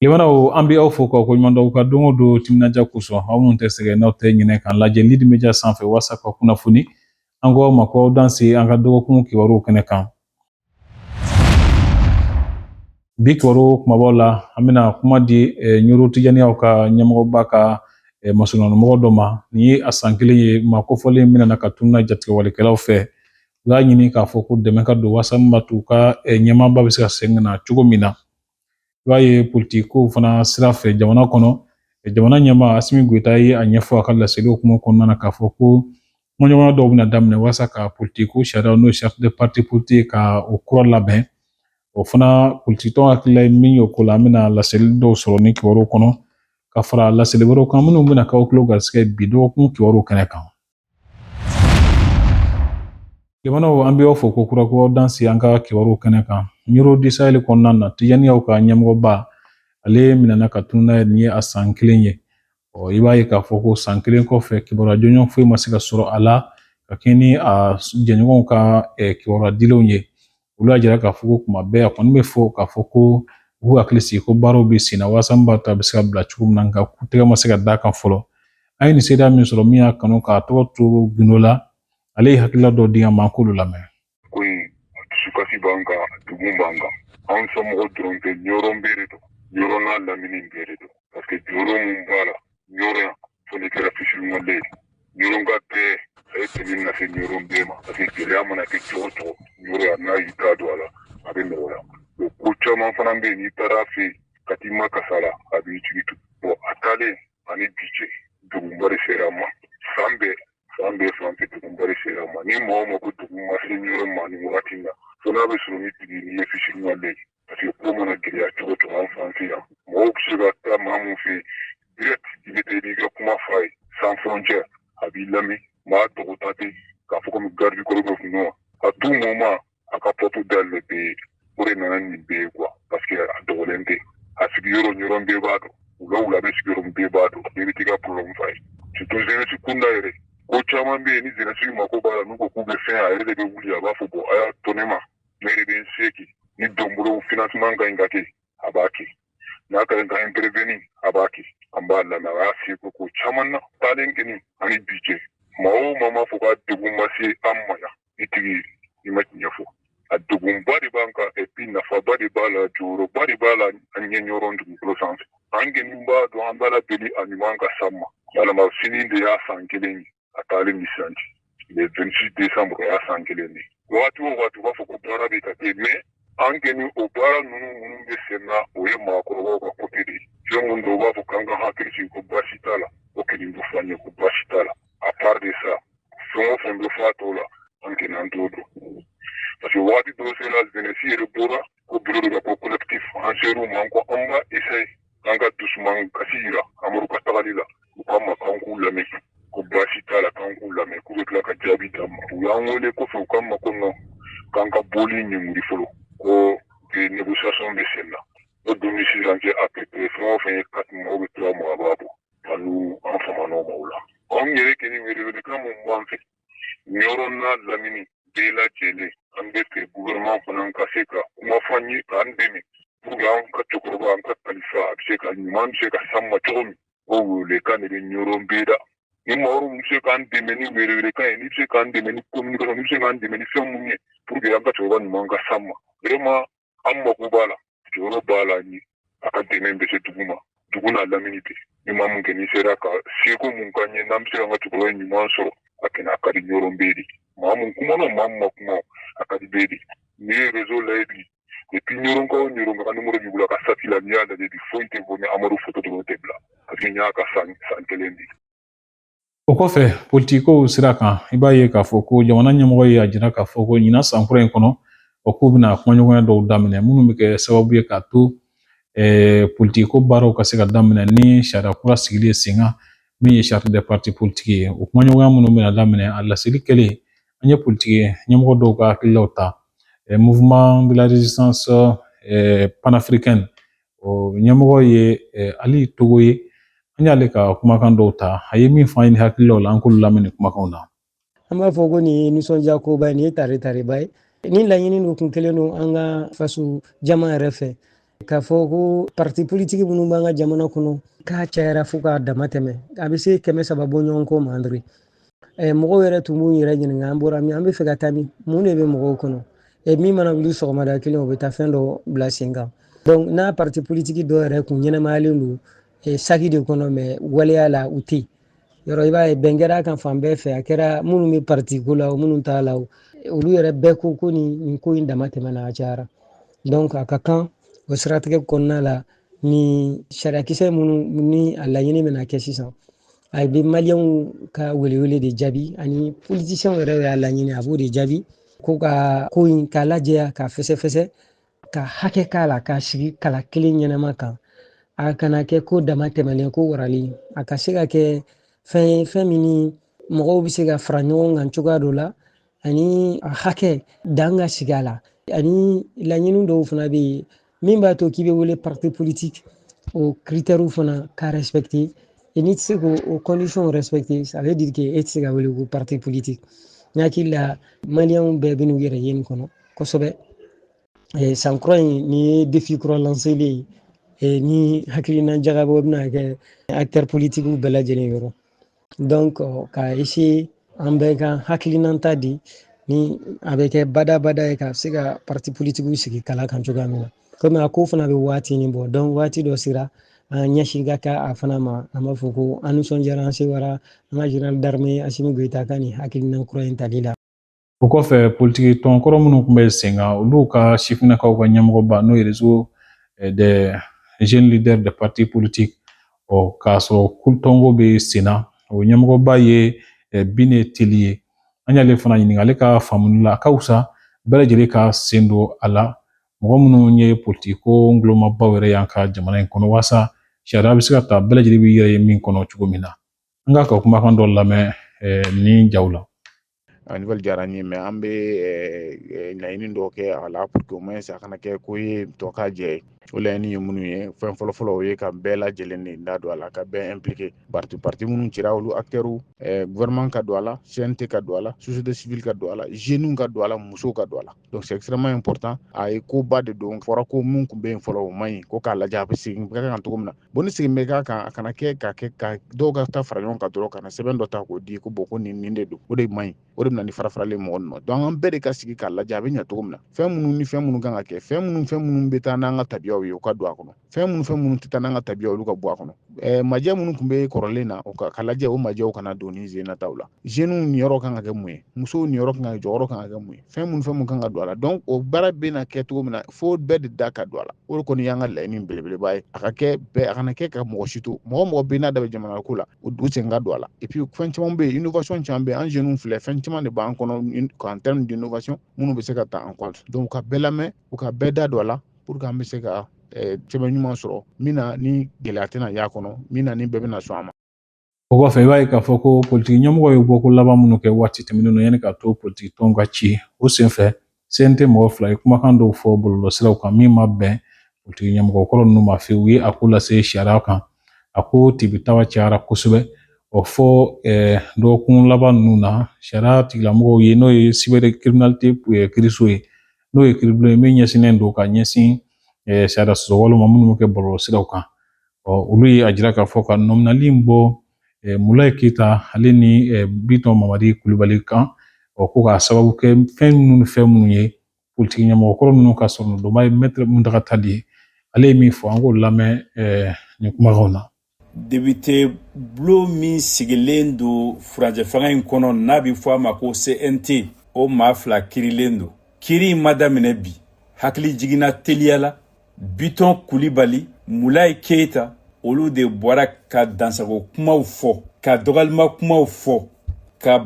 Limana an bɛ aw fo k'aw koɲuman dɔn ka don o don timinadiya kosɔn aw minnu tɛ sɛgɛn n'aw tɛ ɲinɛ k'an lajɛ Lidi Media sanfɛ walasa ka kunnafoni an ko aw ma ko aw dan se an ka dɔgɔkun kibaruw kɛnɛ kan. Bi kibaru kumabaw la an bɛna kuma di Ɲoro Tijaniyaw ka ɲɛmɔgɔba ka masɔrɔmɔgɔ dɔ ma. Nin ye a san kelen ye maa kofɔlen minɛna ka tununa jatigɛwalikɛlaw fɛ. U y'a ɲini k'a fɔ ko dɛmɛ ka don walasa min b'a to u ka ɲɛmaaba bɛ se ka segin ka na cogo min na. I b'a ye politikow fana sira fɛ jamana kɔnɔ jamana ɲɛmaa Asimi Goyita ye a ɲɛfɔ a ka laseli hukumu kɔnɔna na k'a fɔ ko kumaɲɔgɔnya dɔw bɛna daminɛ walasa ka politiko sariyaw n'o charte de parti politique ka o kura labɛn. O fana politikitɔnw hakilila ye min y'o ko la an bɛna laseli dɔw sɔrɔ ni kibaruw kɔnɔ ka fara laseli wɛrɛw kan minnu bɛna k'aw tulo garisɛgɛ bi dɔgɔkun kibaruw kɛnɛ kan. Jamanaw an bɛ aw fo ko kura ko aw dan se an ka kibaruw kɛnɛ kan. Ɲoro di Sahel kɔnɔna na Tijaniyaw ka ɲɛmɔgɔba ale minɛna ka tununa ye nin ye a san kelen ye. I b'a ye k'a fɔ ko san kelen kɔfɛ kibaruya jɔnjɔn foyi ma se ka sɔrɔ a la ka kɛɲɛ ni a jɛɲɔgɔnw ka kibaruya dilenw ye. Olu y'a jira k'a fɔ ko kuma bɛɛ a kɔni bɛ fɔ k'a fɔ ko u hakili sigi ko baaraw bɛ sen na walasa min b'a to a bɛ se ka bila cogo min na nka u tɛgɛ ma se ka d'a kan fɔlɔ. An ye nin seereya min sɔrɔ min y'a kanu k'a tɔgɔ to gindo la ale ye hakilila dɔ di an ma an k'olu lamɛn. Ko dusukasi b'an kan dugun b'an kan anw somɔgɔw dɔrɔn tɛ ɲɔrɔ bere don ɲɔrɔ n'a lamini bere don parce que jɔyɔrɔ min b'a la ɲɔrɔ yan fo ni kɛra fisirimɔden ɲɔrɔ ka bɛɛ a ye tɛmɛ na se ɲɔrɔ bɛɛ ma parce que gɛlɛya mana kɛ cogo cogo ɲɔrɔ yan n'a y'i da don a la a bɛ nɔgɔya ko caman fana bɛ yen n'i taara fɛ yen ka t'i ma kasa la a b'i jigi tu a taalen ani bi cɛ dugunba de sera a ma fan bɛɛ fan fɛ dugunba de sera a ma ni mɔgɔ ma ko dugu ma se ɲɔrɔ ma ni wagati na fo n'a bɛ sɔrɔ ni tigi ni ye fisirimɔden parce que ko mana gɛlɛya cogo cogo an fan fɛ yan mɔgɔw bɛ se ka taa maa mun fɛ yen direct i bɛ taa i ka kuma f'a ye sans frontière a b'i lamɛn maa dɔgɔta tɛ k'a fɔ komi garde du corps bɛ kun nɔ a tout moment a ka porte dayɛlɛ bɛ yen o de nana nin bɛɛ ye quoi parce que a dogolen tɛ a sigiyɔrɔ ɲɔrɔ bɛɛ b'a dɔn wula bɛ sigiyɔrɔ min bɛɛ b'a dɔn bɛɛ bɛ t'i ka problème f'a ye surtout jeunesse kunda yɛrɛ ko caman bɛ yen ni jeunesse mako b'a la n'u ko k'u bɛ fɛn a yɛrɛ de bɛ wuli a b'a fɔ bon a y'a to ne ma ne yɛrɛ bɛ n se kɛ ni dɔnbolo financement ka ɲi ka kɛ a b'a kɛ n'a ka ɲi ka intervenir a b'a kɛ an b'a lamɛn a y'a se ko caman na taalen kɛni ani bi cɛ maa o maa m'a fɔ k'a degun ma se an ma yan i tigi i ma tiɲɛ fɔ a degunba de b'an kan et puis nafaba de b'a la jɔyɔrɔba de b'a la an ɲɛ ɲɔrɔ dugukolo sanfɛ an kɛni b'a dɔn an b'a la deli a ɲuman ka s'an ma yalama fini de y'a san kelen ye a taalen misanti le 26 décembre y'a san kelen de waati o waati u b'a fɔ ko baara bɛ ka kɛ mais an kɛni o baara ninnu bɛ sen na o ye maakɔrɔbaw ka côté de ye fɛn mun dɔw b'a fɔ k'an ka hakili sigi ko baasi t'a la o kɛni bɛ fɔ an ye ko baasi t'a la à part de ça fɛn o fɛn bɛ fɔ a tɔw la an kɛni an t'o dɔn parce que waati dɔw sera jeunesse yɛrɛ bɔra ko bureau de la ko collectif an ser'u ma ko an b'a essayer an ka dusuman kasi yira amadu ka tagali la u k'a ma k'an k'u lamɛn ko baasi t'a la k'an k'u lamɛn k'u bɛ tila ka jaabi d'a ma u y'an wele kɔfɛ u k'a ma ko non k'an ka bɔli ɲɛŋuri fɔlɔ ko négociation bɛ sen na o donni sisan cɛ a peu près fɛn o fɛn ye 4 mois ou 3 mois a b'a bɔ an famana o ma o la anw yɛrɛ kɛni welewelekan mun b'an fɛ ɲɔrɔ n'a lamini bɛɛ lajɛlen an bɛ fɛ gouvernement fana ka se ka kuma fɔ an ye k'an dɛmɛ pour que an ka cɛkɔrɔba an ka kalifa a bɛ se ka ɲuman bɛ se ka s'an ma cogo min o welewelekan de bɛ ɲɔrɔ bɛɛ da ni maa wɛrɛw bɛ se k'an dɛmɛ ni welewelekan ye ni bɛ se k'an dɛmɛ ni communication ni bɛ se k'an dɛmɛ ni fɛn mun ye pour que an ka cɛkɔrɔba ɲuman ka s'an ma vraiment an mako b'a la jɔyɔrɔ b'a la ni a ka dɛmɛ bɛ se dugu ma dugu n'a lamini bɛ ni maa mun kɛ ni sera ka seko mun k'an ye n'an bɛ se k'an ka cɛkɔrɔba ɲuman sɔrɔ a kɛnɛ a ka di ɲɔrɔ bɛɛ de maa mun kumana maa mun ma kuma a ka di bɛɛ de n'i ye réseau lajɛ bi depuis ɲɔrɔnka o ɲɔrɔnka ka numéro b'i bolo a ka sati la n'i y'a lajɛ bi foyi tɛ fɔ ni amadu foto dɔrɔn tɛ bila parce que n y'a ka san kelen de. O kɔfɛ politikow sira kan i b'a ye k'a fɔ ko jamana ɲɛmɔgɔ ye a jira k'a fɔ ko ɲina san kura in kɔnɔ o k'u bɛna kumaɲɔgɔnya dɔw daminɛ minnu bɛ kɛ sababu ye k'a to politiko baaraw ka se ka daminɛ ni sariya kura sigili ye sen kan min ye charte des partis politiques ye o kumaɲɔgɔnya minnu bɛna daminɛ a laseli kɛlen an ye politiki ɲɛmɔgɔ dɔw ka hakililaw ta mouvement de la résistance panafricaine o ɲɛmɔgɔ ye Ali Togo ye an y'ale ka kumakan dɔw ta a ye min fɔ an ye ni hakililaw la an k'olu lamɛn ni kumakanw na. An b'a fɔ ko nin ye nisɔndiya koba nin ye tare-tareba ye ni laɲini dɔ kun kelen don an ka faso jama yɛrɛ fɛ k'a fɔ ko parti politique minnu b'an ka jamana kɔnɔ k'a cayara fo k'a dama tɛmɛ a bɛ se 300 bɔ ɲɔgɔn kɔ ma André. Mɔgɔw yɛrɛ tun b'u yɛrɛ ɲininka an bɔra min an bɛ fɛ ka taa min mun de bɛ mɔgɔw kɔnɔ min mana wuli sɔgɔmada kelen o bɛ taa fɛn dɔ bila sen kan donc n'a parti politique dɔ yɛrɛ kun ɲɛnɛmayalen don saki de kɔnɔ mais waleya la u tɛ yɔrɔ i b'a ye bɛn kɛra a kan fan bɛɛ fɛ a kɛra minnu bɛ parti ko la o minnu t'a la o olu yɛrɛ bɛɛ ko nin ko in dama tɛmɛna a cayara donc a ka kan o siratigɛ kɔnɔna la ni sariyakisɛ minnu ni a laɲini bɛna kɛ sisan a bɛ maliyɛnw ka welewele de jaabi ani politisiyɛnw yɛrɛ y'a laɲini a b'o de jaabi ko ka ko in k'a lajɛya k'a fɛsɛfɛsɛ ka hakɛ k'a la k'a sigi kala kelen ɲɛnama kan a kana kɛ ko dama tɛmɛlen ko warali a ka se ka kɛ fɛn ye fɛn min ni mɔgɔw bɛ se ka fara ɲɔgɔn kan cogoya dɔ la ani a hakɛ dan ka sigi a la ani laɲini dɔw fana bɛ yen min b'a to k'i bɛ wele parti politique o critères fana ka respecter n'i tɛ se k'o condition respecter ça veut dire que e tɛ se ka wele ko parti politique n hakili la maliyɛnw bɛɛ bɛ n'u yɛrɛ ye nin kɔnɔ kosɛbɛ san kura in nin ye défi kura lancelen ye ni hakilina jagabɔ bɛna kɛ acteurs politiques bɛɛ lajɛlen yɔrɔ donc ka essayer an bɛɛ ka hakilinata di ni a bɛ kɛ bada ye ka se ka parti politiques sigi kala kan cogoya min na komi a ko fana bɛ waati nin bɔ donc waati dɔ sera an ɲɛsin ka kɛ a fana ma an b'a fɔ ko an nisɔndiyara an sewara an ka général d'armée Asimi Goyita ka nin hakilina kura in tali la. O kɔfɛ politiki tɔnkɔrɔ minnu tun bɛ sen kan olu ka sifinnakaw ka ɲɛmɔgɔba n'o ye réseau des jeunes leaders de partis politiques k'a sɔrɔ tɔnko bɛ sen na o ɲɛmɔgɔba ye Bine Teli ye an y'ale fana ɲininka ale ka faamuli la a ka wusa bɛɛ lajɛlen ka sen don a la mɔgɔ minnu ye politikiko ngolomabaw yɛrɛ y'an ka jamana in kɔnɔ waasa sariya bɛ se ka ta bɛɛ lajɛlen bɛ yɛrɛ ye min kɔnɔ cogo min na an ka kumakan dɔ lamɛn ni jaw la. A nouvelle diyara n ye mais an bɛ laɲini dɔw kɛ a la pour que au moins a kana kɛ ko ye tɔ ka jɛ ye o laɲini ye minnu ye fɛn fɔlɔfɔlɔ o ye ka bɛɛ lajɛlen de da don a la ka bɛɛ impliqué parti minnu cira olu acteurs gouvernement ka don a la CNT ka don a la société civile ka don a la jeunes ka don a la musow ka don a la donc c'est extrêmement important a ye koba de don fɔra ko mun tun bɛ yen fɔlɔ o man ɲi ko k'a lajɛ a bɛ segin ka kan cogo min na bon ni segin bɛ k'a kan a kana kɛ ka dɔw ka taa fara ɲɔgɔn kan dɔrɔn ka na sɛbɛn dɔ ta k'o di ko bon ko nin de don o de man ɲi o de bɛna ni farafaralen mɔgɔ ninnu ma donc an bɛɛ de ka sigi k'a lajɛ a bɛ ɲɛ cogo min na fɛn minnu kan ka kɛ fɛn minnu bɛ taa n'an ka tabiyaw ye o ka don a kɔnɔ fɛn minnu tɛ taa n'an ka tabiyaw olu ka bɔ a kɔnɔ majɛ minnu tun bɛ kɔrɔlen na o ka lajɛ o majɛw kana don ni sen nataw la jeunes niyɔrɔ kan ka kɛ mun ye musow niyɔrɔ kan ka jɔyɔrɔ kan ka kɛ mun ye fɛn minnu kan ka don a la donc o baara bɛ na kɛ cogo min na fo bɛɛ de da ka don a la o de kɔni y'an ka laɲini belebeleba ye a kana kɛ ka mɔgɔ si to mɔgɔ bɛ n'a da bɛ jamana ko la o sen ka don a la et puis fɛn caman bɛ yen innovation caman bɛ yen an jeunes filɛ fɛn caman de b'an kɔnɔ en termes d'innovation minnu bɛ se ka ta en compte donc ka bɛɛ lamɛn u ka bɛɛ da don a la pour que an bɛ se ka sɛbɛn ɲuman sɔrɔ min na ni gɛlɛya tɛna y'a kɔnɔ min na ni bɛɛ bɛna sɔn a ma. O kɔfɛ i b'a ye k'a fɔ ko politiki ɲɛmɔgɔ ye bɔko laban minnu kɛ waati tɛmɛnen na yanni ka to politiki tɔnw ka ci o senfɛ CNT mɔgɔ fila ye kumakan dɔw fɔ bɔlɔlɔsiraw kan min ma bɛn politiki ɲɛmɔgɔ kɔrɔ ninnu ma fewu u ye a ko lase sariya kan a ko tibitawa cayara kosɛbɛ fɔ dɔgɔkun laban ninnu na sariya tigilamɔgɔw ye n'o ye cybercriminalité kiiriso ye n'o ye kiiribulon ye min ɲɛsinnen don ka ɲɛsin sariya sɔsɔwalew ma minnu bɛ kɛ bɔlɔlɔsiraw kan olu ye a jira k'a fɔ ka nominali bɔ Mulaye Keyita ale ni Bitɔn Mamadi Kulibali kan ko k'a sababu kɛ fɛn minnu ye politiki ɲɛmɔgɔ kɔrɔ minnu ka sɔrɔdonba ye Maître Muntaka Tali ye ale ye min fɔ an k'o lamɛn nin kumakanw na. Député bulon min sigilen don furanjɛ fanga in kɔnɔ n'a bɛ fɔ a ma ko CNT o maa fila kirilen don kiri in ma daminɛ bi hakili jiginna teliya la Bitɔn Kulibali Mulaye Keyita olu de bɔra ka dansago kumaw fɔ ka dɔgɔlima kumaw fɔ ka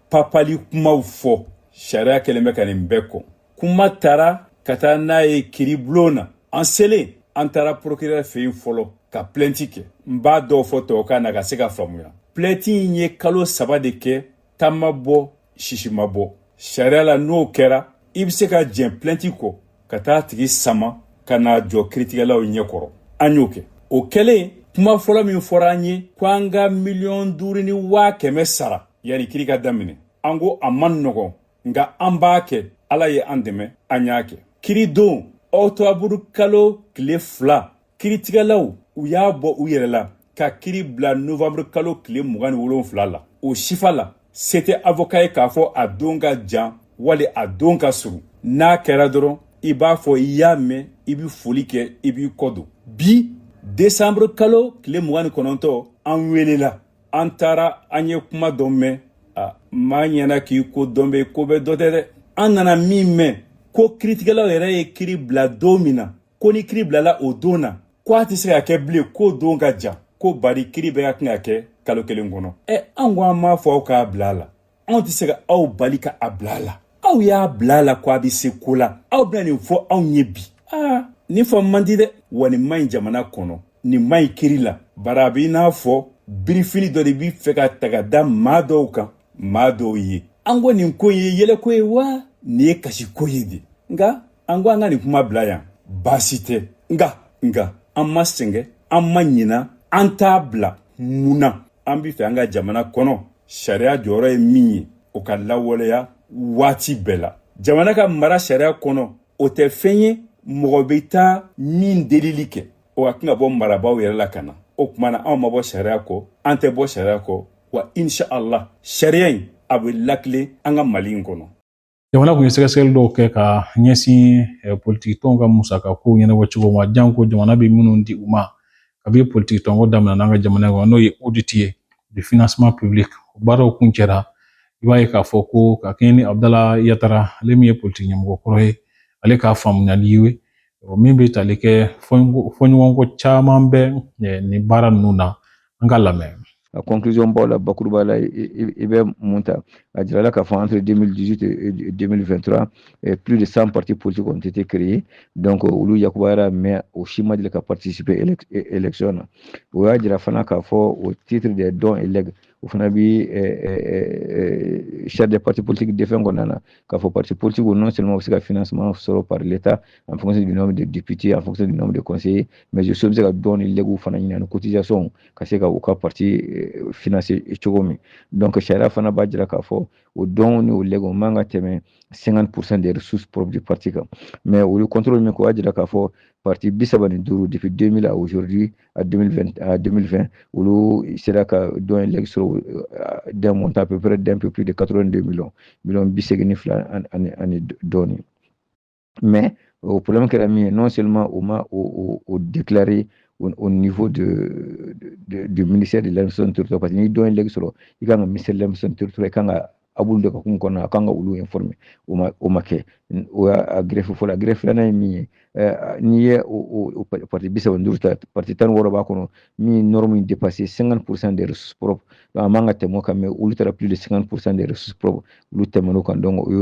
papali kumaw fɔ sariya kɛlen bɛ ka nin bɛɛ kɔ kuma taara ka taa n'a ye kiribulon na an selen an taara procureur fɛ yen fɔlɔ ka plainte kɛ n b'a dɔw fɔ tubabukan na ka se ka faamuya plainte in ye kalo 3 de kɛ taama bɔ sisi ma bɔ sariya la n'o kɛra i bɛ se ka jɛn plainte kɔ ka taa tigi sama ka na jɔ kiiritigɛlaw ɲɛkɔrɔ an y'o kɛ o kɛlen kuma fɔlɔ min fɔra an ye ko an ka 500,000 sara yani kiiri ka daminɛ an ko a man nɔgɔn nka an b'a kɛ ala ye an dɛmɛ an y'a kɛ kiiri don octobre kalo tile 2 kiritigɛlaw u y'a bɔ u yɛrɛ la ka kiri bila novembre kalo tile 27 la o sifa la se tɛ avocat ye k'a fɔ a don ka jan wali a don ka surun n'a kɛra dɔrɔn i b'a fɔ i y'a mɛn i bi foli kɛ i b'i kɔ don bi décembre kalo tile 29 an welela an taara an ye kuma dɔ mɛn maa ɲɛna k'i ko dɔn bɛ ko bɛ dɔ tɛ dɛ an nana min mɛn ko kiritigɛlaw yɛrɛ ye kiri bila don min na ko ni kiri bilala o don na ko a tɛ se ka kɛ bilen k'o don ka jan ko bari kiri bɛ ka kan ka kɛ kalo kelen kɔnɔ an ko an m'a fɔ aw k'a bila a la anw tɛ se ka aw bali ka a bila a la aw y'a bila a la ko a bɛ se ko la aw bɛna nin fɔ anw ye bi nin fɔ man di dɛ wa nin man ɲi jamana kɔnɔ nin man ɲi kiri la bari a bɛ i n'a fɔ birifini dɔ de bɛ fɛ ka ta ka da maa dɔw kan maa dɔw ye an ko nin ko ye yɛlɛko ye wa nin ye kasiko ye de nka an ko an ka nin kuma bila yan baasi tɛ nka an ma sɛgɛn an ma ɲina an t'a bila mun na an bɛ fɛ an ka jamana kɔnɔ sariya jɔyɔrɔ ye min ye o ka lawaleya waati bɛɛ la jamana ka mara sariya kɔnɔ o tɛ fɛn ye mɔgɔ bɛ taa min delili kɛ o ka kan ka bɔ marabaaw yɛrɛ la ka na o tuma na anw ma bɔ sariya kɔ an tɛ bɔ sariya kɔ wa inshallah sariya in a bɛ lakile an ka Mali in kɔnɔ. Jamana kun ye sɛgɛsɛgɛli dɔw kɛ ka ɲɛsin politiki tɔnw ka musaka kow ɲɛnabɔ cogo ma janko jamana bɛ minnu di u ma kabi politiki tɔnko daminɛ n'an ka jamana kɔnɔ n'o ye audit ye du financement public o baaraw kun cɛra i b'a ye k'a fɔ ko ka kɛɲɛ ni Abdala Yatara ale min ye politiki ɲɛmɔgɔ kɔrɔ ye ale k'a faamuyali ye min bɛ tali kɛ fɔɲɔgɔnko caman bɛ nin baara ninnu na an ka lamɛn. La conclusion b'a la bakuruba la i bɛ mun ta a jirala k'a fɔ entre 2018 et 2023 plus de 100 partis politiques ont été créés donc olu yakubara mais au si ma deli ka participer élection na o y'a jira fana k'a fɔ au titre des dons et legs o fana bi chef des partis politiques défend kɔnɔna na k'a fɔ partis politiques non seulement se ka financement sɔrɔ par l'État en fonction du nombre de députés en fonction du nombre de conseillers mais aussi bɛ se ka dons et legs fana ɲini ani cotisation ka se ka u ka parti financer cogo min donc sariya fana b'a jira k'a fɔ o dons ni o legs o man ka tɛmɛ 50% des ressources propres du parti kan mais olu contrôle min k'o b'a jira k'a fɔ parti 35 depuis 2000 à aujourd'hui à 2020 olu sera ka dons et legs sur d'un montant à peu près d'un peu plus de 82 millions 82 ani dɔɔni mais au problème kɛra min ye non seulement o ma o déclaré au niveau du ministère de l'administration territoriale parce que ni dɔn leg sɔrɔ i kan ka ministère de l'administration territoriale i kan ka abulu de ka kun kɔnɔ a kan ka olu informer o ma kɛ o y'a greffe fɔlɔ a greffe filanan ye min ye n'i ye o parti 35 ta parti 16 b'a kɔnɔ min norme dépassé 50% des ressources propres donc a man ka tɛmɛ o kan mais olu taara plus de 50% des ressources propres olu tɛmɛn'o kan donc o ye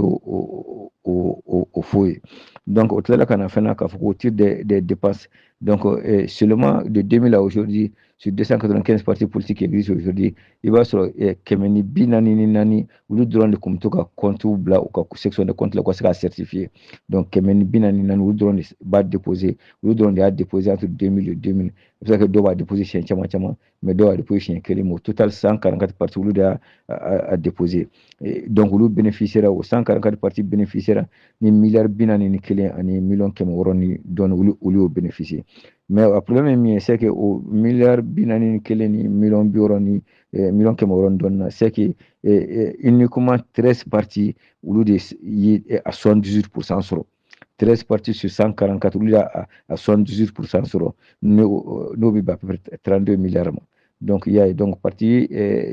o faux ye donc au tilala ka na fɛnɛ k'a fɔ au titre des dépenses donc seulement de 2000 à aujourd'hui sur 295 partis politiques qui existent aujourd'hui il va sur kɛmɛ ni 44 olu dɔrɔn de kun bɛ to ka compte bila u ka section de compte la u ka se ka certifier donc kɛmɛ ni 44 olu dɔrɔn de b'a déposer olu dɔrɔn de y'a déposer entre 2000 et 2000 i bɛ se ka kɛ dɔw b'a déposer siɲɛ caman mais dɔw b'a déposer siɲɛ kelen mais au total 144 partis olu de y'a déposer donc olu bénéficiera o 144 partis bénéficiera ni miliyari 41 ani miliyɔn 600 ni dɔɔni olu y'o bénéficier mais a problème ye min ye c'est que o miliyari 41 ni miliyɔn 60 ni miliyɔn 600 dɔɔni na c'est que uniquement 13 partis olu de ye à 78% sɔrɔ 13 partis sur 144 olu y'a à 78% sɔrɔ n'o bɛ bɛn à peu près 32 milliards ma donc il y a donc parti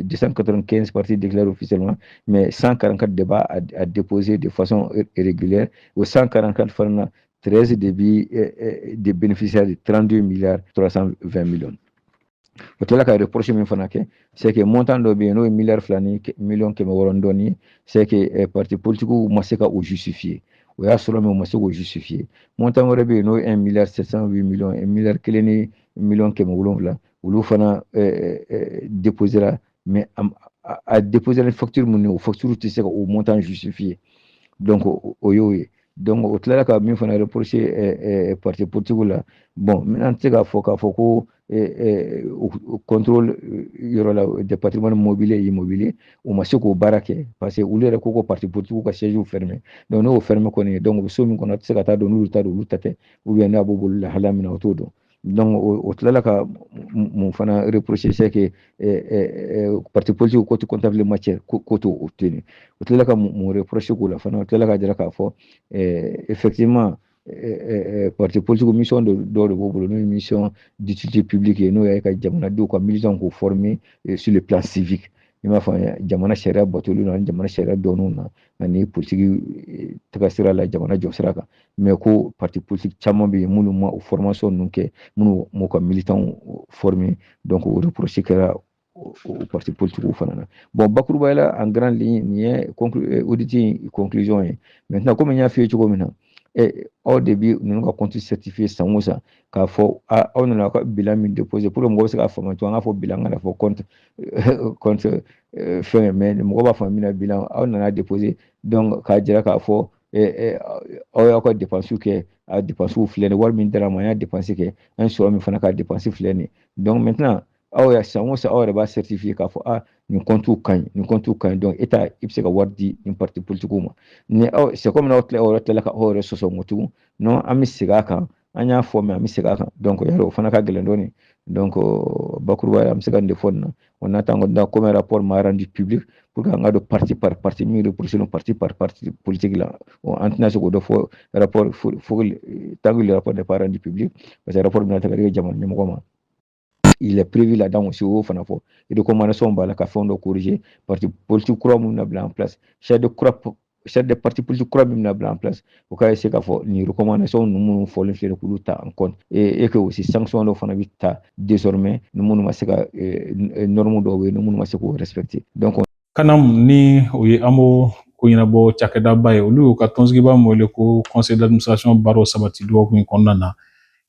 295 partis déclarés officiellement mais 144 débats à déposer de façon irrégulière au 144 fana 13 des bénéficiaires de 32 milliards 320 millions o tilala ka reproche min fana kɛ c'est que montant dɔ bɛ yen n'o ye miliyari 2 ni miliyɔn 600 dɔɔni ye c'est que parti politique ma se ka o justifier o y'a sɔrɔ mais o ma se k'o justifier montant wɛrɛ bɛ yen n'o ye 1 milliard 708 millions 1 milliard 1 ni miliyɔn 707 olu fana déposera mais a déposer une facture mun o facture tɛ se ka o montant justifier donc o y'o ye donc o tilala ka min fana reprocher parti politique la bon maintenant tɛ k'a fɔ ko contrôle yɔrɔ la des patrimoines mobiliers et immobiliers o ma se k'o baara kɛ parce que olu yɛrɛ ko parti politique ka siège fermé donc n'o fermé kɔni donc o bɛ so min kɔnɔ a tɛ se ka taa don n'olu ta don olu ta tɛ ou bien n'a b'o bolo lahalaya min na o t'o dɔn donc o tilala ka mun fana reprocher c'est que parti politique ko tɛ comptable matière ko t'o tenir o tilala ka mun reprocher k'o la fana o tilala ka jira k'a fɔ effectivement parti politique mission dɔ de b'o bolo n'o ye mission d'utilité publique ye n'o ye ka jamanadenw ka militants k'o former sur le plan civique i m'a fɔ jamana sariya batoli na jamana sariya dɔnniw na ani politique taga sira la jamana jɔ sira kan mais ko parti politique caman bɛ yen minnu ma o formation ninnu kɛ minnu m'u ka militants former donc o reproche kɛra o parti politique fana na bon bakuruba la en grande ligne nin ye audit conclusion ye maintenant comme n y'a f'i ye cogo min na aw de bi ninnu ka compte certifié san o san k'a fɔ aw nana ka bilan min déposé pour que mɔgɔw bɛ se k'a faamu cogo an k'a fɔ bilan kana fɔ compte fɛn mais mɔgɔw b'a faamu min na bilan aw nana déposé donc k'a jira k'a fɔ aw y'aw ka dépenses kɛ a dépenses filɛ nin wari min dara ma an y'a dépenses kɛ an sɔrɔ min fana ka dépenses filɛ nin donc maintenant aw ya san o san aw yɛrɛ b'a certifié k'a fɔ nin comptes ka ɲi donc état i bɛ se ka wari di nin parti politique ma ni aw c'est comme n'aw tilala ka aw yɛrɛ sɔsɔ ngo tugun non an bɛ segin a kan an y'a fɔ mais an bɛ segin a kan donc yɛrɛ o fana ka gɛlɛn dɔɔni donc bakuruba an bɛ se ka nin de fɔ nin na on attend comme un rapport m'a rendu public pour que an ka don parti par parti min reproché parti par parti politique la an tɛna se k'o dɔ fɔ rapport tant que le rapport n'est pas rendu public parce que rapport bɛna ta ka di jamana ɲɛmɔgɔ ma il est prévu là-dedans aussi au fana fɔ recommandation b'a la ka fɛn dɔ corriger parti politique kura mun na bila en place chef de parti politique kura min na bila en place o ka essayer k'a fɔ ni recommandation ninnu minnu fɔlen filɛ k'olu ta en compte et que aussi sanction dɔ fana bɛ ta désormais ni minnu ma se ka norme dɔw bɛ yen ni minnu ma se k'o respecter donc kanam ni o ye an b'o ko ɲɛnabɔ cakɛdaba ye olu y'u ka tɔnsigiba min wele ko conseil d'administration baaraw sabati dɔgɔkun kɔnɔna na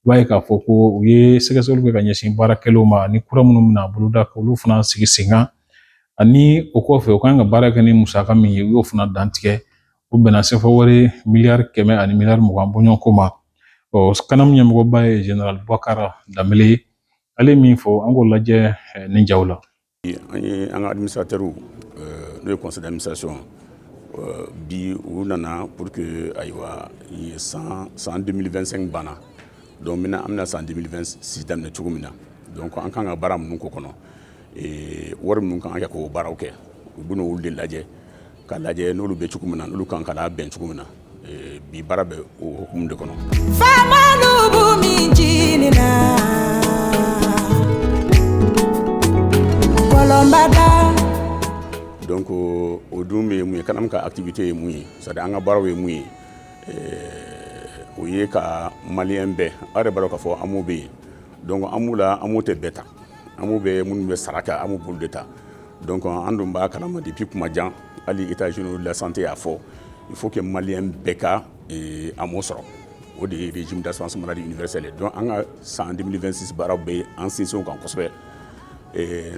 i b'a ye k'a fɔ ko u ye sɛgɛsɛgɛliw kɛ ka ɲɛsin baarakɛlaw ma ni kura minnu bɛna boloda k'olu fana sigi sen kan ani o kɔfɛ u kan ka baara kɛ ni musaka min ye u y'o fana dantigɛ o bɛnna sɛfɛwari miliyari 100 ani miliyari 20 bɔɲɔgɔnko ma kanam ɲɛmɔgɔba ye général Boubacar Dembélé ye ale min fɔ an k'o lajɛ nin jaw la an ye an ka administrateur n'o ye conseil d'administration bi u nana pour que ayiwa san 2025 banna donc maintenant an bɛna san 2026 daminɛ cogo min na donc an kan ka baara minnu k'o kɔnɔ wari minnu kan ka kɛ k'o baaraw kɛ u bɛ n'olu de lajɛ ka lajɛ n'olu bɛ cogo min na n'olu kan ka bɛn cogo min na bi baara bɛ o hukumu de kɔnɔ. Famalubu min jinina kolombada. donc o dun bɛ mun ye kanam ka activité ye mun ye c'est-à-dire an ka baaraw ye mun ye o ye ka maliyɛn bɛɛ aw yɛrɛ b'a dɔn k'a fɔ amu bɛ yen donc amu la amu tɛ bɛɛ ta amu bɛ minnu bɛ sara kɛ amu bolo de ta donc an dun b'a kalama depuis kuma jan hali état généraux de la santé y'a fɔ il faut que maliyɛn bɛɛ ka amu sɔrɔ o de ye régime d'assurance maladie universelle ye donc an ka san 2026 baaraw bɛ an sinsin o kan kosɛbɛ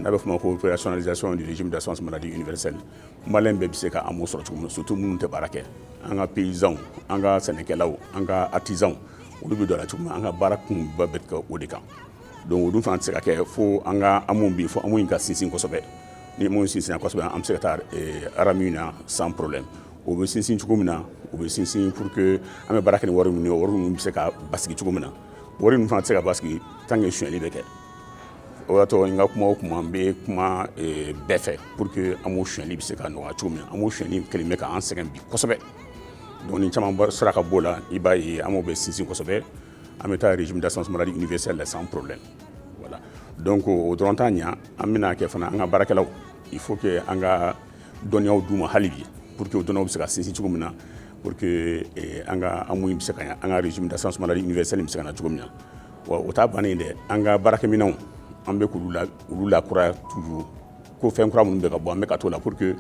n'a bɛ fɔ ma ko opérationnalisation du régime d'assurance maladie universelle maliyɛn bɛɛ bɛ se ka amu sɔrɔ cogo min na surtout minnu tɛ baara kɛ an ka paysans an ka sɛnɛkɛlaw an ka artisans olu bɛ don a la cogo min na an ka baara kunba bɛ kɛ o de kan donc olu fana tɛ se ka kɛ fo an ka amu bi fo amu in ka sinsin kosɛbɛ ni amu sinsinna kosɛbɛ an bɛ se ka taa aramu na sans problème o bɛ sinsin cogo min na o bɛ sinsin pour que an bɛ baara kɛ ni wari minnu ye wari minnu bɛ se ka basigi cogo min na wari ninnu fana tɛ se ka basigi tant que sonyɛli bɛ kɛ o y'a to n ka kuma o kuma n bɛ kuma bɛɛ fɛ pour que amu sonyɛli bɛ se ka nɔgɔya cogo min na amu sonyɛli kelen bɛ k'an sɛgɛn bi kosɛbɛ. donc ni caman sera ka bɔ la i b'a ye amu bɛ sinsin kosɛbɛ an bɛ taa régime d'assurance maladie universelle la sans problème voilà donc o dɔrɔn t'a ɲa an bɛna kɛ fana an ka baarakɛlaw il faut que an ka dɔnniyaw d'u ma hali bi pour que o dɔnniyaw bɛ se ka sinsin cogo min na pour que an ka amu bɛ se ka ɲa an ka régime d'assurance maladie universelle bɛ se ka na cogo min na wa o t'a bannen dɛ an ka baarakɛminɛnw an bɛ k'olu lakura toujours ko fɛn kura minnu bɛ ka bɔ an bɛ ka t'o la pour que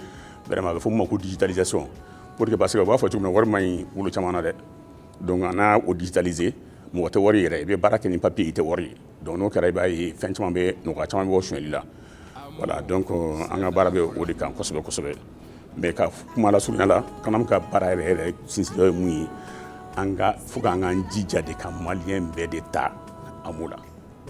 vraiment a bɛ fɔ min ma ko digitalisation pour que parce que u b'a fɔ cogo min na wari ma ɲi bolo caman na dɛ donc an n'a o digitaliser mɔgɔ tɛ wari yɛrɛ i bɛ baara kɛ ni papier i tɛ wari ye donc n'o kɛra i b'a ye fɛn caman bɛ nɔgɔya caman bɛ bɔ sonyɛli la voilà donc an ka baara bɛ o de kan kosɛbɛ kosɛbɛ mais ka kuma la surunya la kanam ka baara yɛrɛ sinsin dɔ ye mun ye anga fuka anga jija de ka malien bɛɛ de ta amula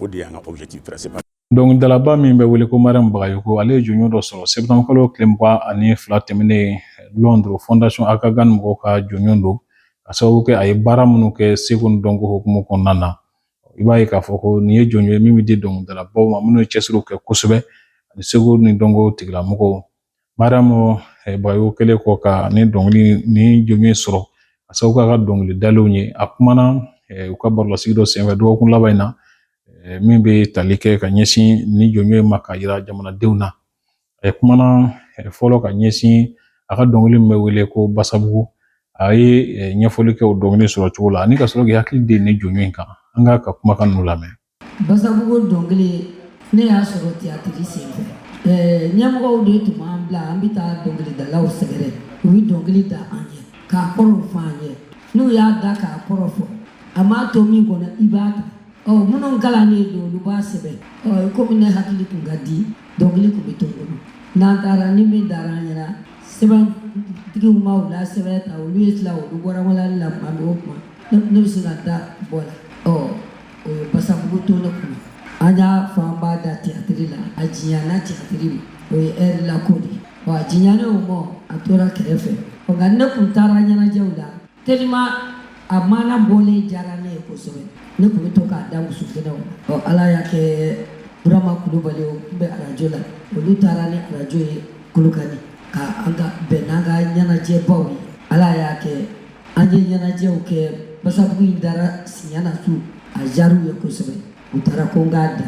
o de y'an ka objectif principal. Donc dalaba min bɛ wele ko Mariam Bagayoko ale ye jɔnjɔn dɔ sɔrɔ septembre kalo tile 22 tɛmɛnen Londres Fondation Akagan mɔgɔw ka jɔnjɔn don ka sababu kɛ a ye baara minnu kɛ Segu ni dɔnko hukumu kɔnɔna na. I b'a ye k'a fɔ ko nin ye jɔnjɔn ye min bɛ di dɔnkilidalabaw ma minnu ye cɛsiriw kɛ kosɛbɛ ani Segu ni dɔnko tigilamɔgɔw. Mariam Bagayoko kɛlen kɔ ka ni jɔnjɔn sɔrɔ ka sababu kɛ a ka dɔnkilidalenw ye a kumana u ka barolasigi dɔ senfɛ dɔgɔkun laban in na min bɛ tali kɛ ka ɲɛsin ni jɔnjɔn ma ka yira jamanadenw na. A kumana fɔlɔ ka ɲɛsin a ka dɔnkili min bɛ wele ko Basabugu a ye ɲɛfɔli kɛ o dɔnkili sɔrɔ cogo la ani ka sɔrɔ k'i hakili de ni jɔnjɔn kan an ka kumakan ninnu lamɛn. Basabugu dɔnkili ne y'a sɔrɔ théâtre senfɛ ɲɛmɔgɔw de tun b'an bila an bɛ taa dɔnkilidalaw sɛgɛrɛ u bɛ dɔnkili da an ye k'a kɔrɔ fɔ an ye n'u y'a da k'a kɔrɔ fɔ a m'a to min kɔnɔ i b'a ta. Minnu kalannen don olu b'a sɛbɛn komi ne hakili tun ka di dɔnkili tun bɛ to bolo n'an taara ni min dara an ɲɛna sɛbɛntigiw ma u la sɛbɛn ta olu ye tila olu bɔra walali la kuma bɛ o kuma ne bɛ se ka da bɔ la o ye Basabugu to ne kunna an y'a fɔ an b'a da théâtre la a jiyana théâtre o ye heure la ko de a jiyana o ma a tora kɛrɛfɛ nka ne kun taara ɲɛnajɛw la tellement a mana bɔlen diyara ne ye kosɛbɛ. Ne kun bɛ to k'a da muso kɛnɛw la Ala y'a kɛ Burama Kulubali o kun bɛ arajo la olu taara ni arajo ye Kolokani ka an ka bɛn n'an ka ɲɛnajɛbaw ye Ala y'a kɛ an ye ɲɛnajɛw kɛ Basabugu in dara Siɲana su a diyar'u ye kosɛbɛ u taara ko n k'a da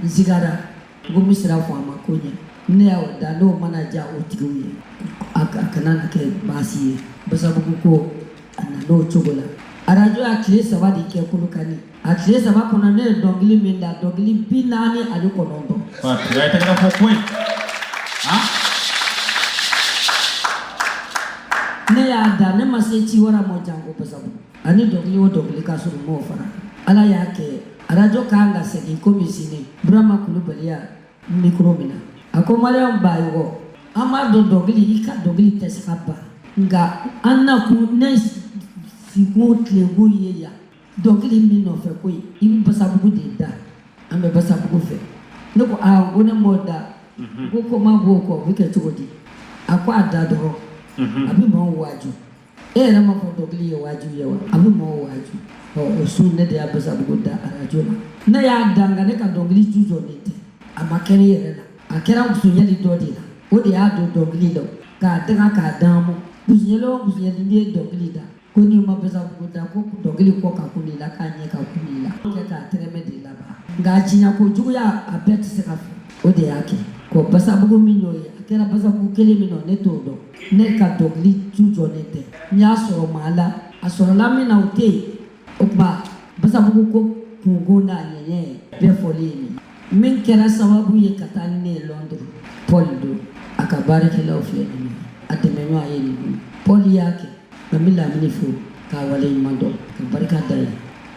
n sigara ko n bɛ sira fɔ a ma ko ɲɛ ne y'o da n'o mana diya o tigiw ye a kana na kɛ baasi ye Basabugu ko a nan'o cogo la. Arajo a tile 3 de kɛ Kolokani a tile 3 kɔnɔ ne ye dɔnkili min da dɔnkili 49. Ne y'a da ne ma se ci wɛrɛ ma janko Basabugu ani dɔnkili o dɔnkili ka sɔrɔ m'o fara Ala y'a kɛ arajo kan ka segin komi sini Burama Kulubali ya micro min na a ko Mariam Bagayoko an b'a dɔn dɔnkili i ka dɔnkili tɛ se ka ban nka an na kun ne siko tileko ye yan dɔnkili min nɔfɛ ko i bɛ Basabugu de da an bɛ Basabugu fɛ ne ko ko ne m'o da ko ma b'o kɔ o bɛ kɛ cogo di a ko a da dɔrɔn a bɛ maaw waaju e yɛrɛ ma fɔ dɔnkili ye waaju ye wa a bɛ maaw waaju o su ne de y'a Basabugu da arajo la ne y'a da nka ne ka dɔnkili ju jɔlen tɛ a ma kɛ ne yɛrɛ la a kɛra musoɲɛli dɔ de la o de y'a don dɔnkili la k'a danga k'a d'an ma musoɲɛli o musoɲɛli n'i ye dɔnkili da ko n'i ma Basabugu da ko dɔnkili kɔ ka kun i la k'a ɲɛ ka kun i la kɛ k'a tɛrɛmɛ de laban nka a jiɲa kojuguya a bɛɛ tɛ se ka fɔ o de y'a kɛ ko Basabugu min y'o ye a kɛra Basabugu kelen min na ne t'o dɔn ne ka dɔnkili ju jɔlen tɛ n y'a sɔrɔ maa la a sɔrɔla min na o tɛ yen o tuma Basabugu ko kungo n'a ɲɛɲɛ bɛɛ fɔlen ye min kɛra sababu ye ka taa ni ne ye Londres Paul don a ka baarakɛlaw filɛ nin ye a dɛmɛɲɔgɔn ye nin ye Paul y'a kɛ nka n bɛ Lamini fo k'a wale ɲuman dɔn ka barika da ye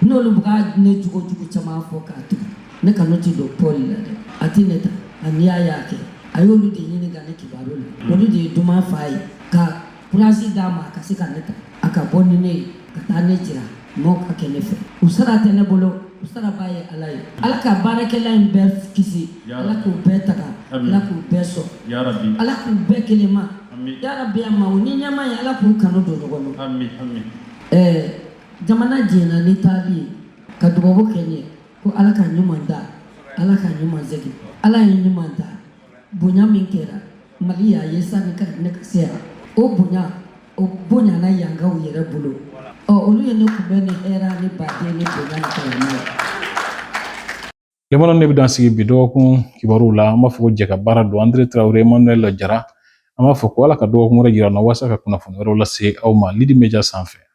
n'olu bɛ ka ne jogo caman fɔ k'a tugu ne ka n'o ti don Paul la dɛ a ti ne ta ani y'a kɛ a y'olu de ɲini ka ne kibaru la olu de ye duman fa ye ka kurasi d'a ma a ka se ka ne ta a ka bɔ ni ne ye ka taa ne jira maaw ka kɛ ne fɛ u sara tɛ ne bolo u sara b'a ye Ala ye Ala ka baarakɛla in bɛɛ kisi Ala k'u bɛɛ taga Ala k'u bɛɛ sɔn Ala k'u bɛɛ kelen ma yarabi ya ma o ni ɲɛma ye Ala k'u kanu don ɲɔgɔn na jamana jɛna ni taali ye ka dubabu kɛ n ye ko Ala ka ɲuman da Ala ka ɲuman segin Ala ye ɲuman da bonya min kɛra Mali y'a ye sani ka ne ka se yan o bonya na yangaw yɛrɛ bolo olu ye ne kunbɛn ni hɛrɛ ni baden ni bonya ni karama ye. Lemana ne bɛ dan sigi bi dɔgɔkun kibaruw la an b'a fɔ ko jɛ ka baara don Andre Traoré Emmanuel Jara an b'a fɔ ko Ala ka dɔgɔkun wɛrɛ jira an na walasa ka kunnafoni wɛrɛw lase aw ma Lidi Media sanfɛ.